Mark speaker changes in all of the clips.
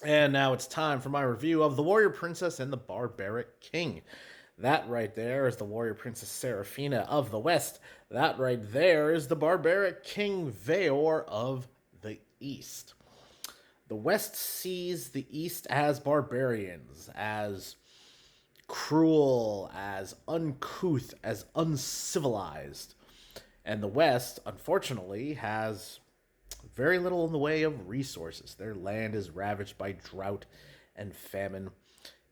Speaker 1: And now it's time for my review of The Warrior Princess and the Barbaric King. That right there is the Warrior Princess Seraphina of the West. That right there is the Barbaric King Veor of the East. The West sees the East as barbarians, as cruel, as uncouth, as uncivilized. And the West, unfortunately, has very little in the way of resources. Their land is ravaged by drought and famine,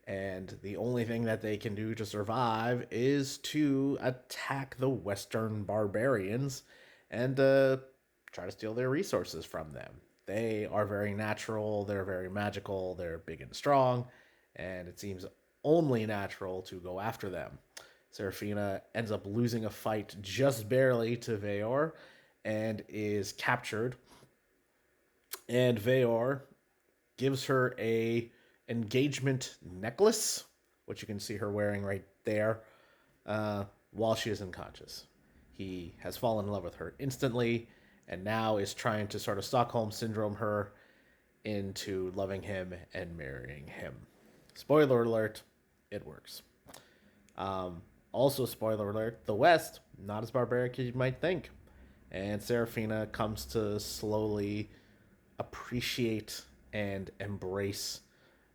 Speaker 1: and the only thing that they can do to survive is to attack the Western barbarians and try to steal their resources from them. They are very natural, they're very magical, they're big and strong, and it seems only natural to go after them. Seraphina ends up losing a fight just barely to Veor and is captured. And Veor gives her a engagement necklace, which you can see her wearing right there, while she is unconscious. He has fallen in love with her instantly, and now is trying to sort of Stockholm syndrome her into loving him and marrying him. Spoiler alert, it works. Also, spoiler alert, the West, not as barbaric as you might think. And Seraphina comes to slowly appreciate and embrace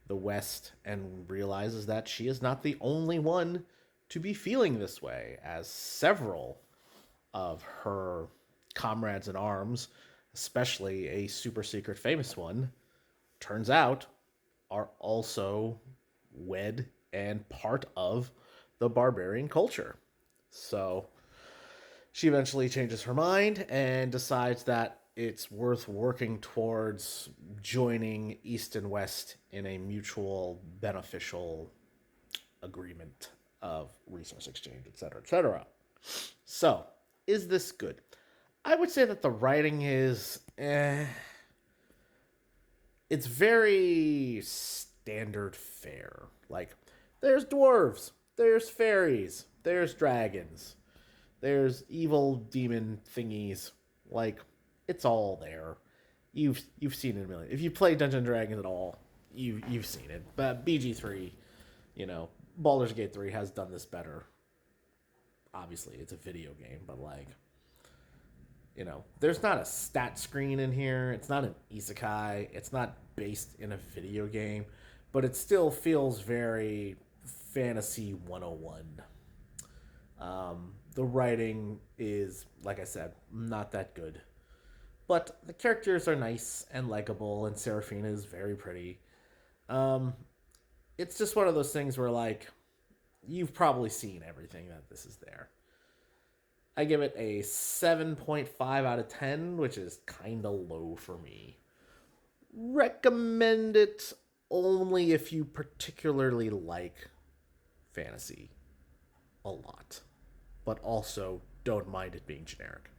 Speaker 1: the West and realizes that she is not the only one to be feeling this way, as several of her comrades in arms, especially a super secret famous one, turns out are also wed and part of the barbarian culture. So she eventually changes her mind and decides that it's worth working towards joining East and West in a mutual beneficial agreement of resource exchange, etc., etc. So, is this good? I would say that the writing is, it's very standard fare. Like, there's dwarves, there's fairies, there's dragons, there's evil demon thingies. Like, it's all there. You've seen it a million. If you play Dungeons and Dragons at all, you've seen it. But BG3, you know, Baldur's Gate 3 has done this better. Obviously, it's a video game, but like, you know, there's not a stat screen in here. It's not an isekai. It's not based in a video game, but it still feels very fantasy 101. The writing is, like I said, not that good. But the characters are nice and likable, and Seraphina is very pretty. Um, it's just one of those things where, like, you've probably seen everything that this is there. I give it a 7.5 out of 10, which is kind of low for me. Recommend it only if you particularly like fantasy a lot, but also don't mind it being generic.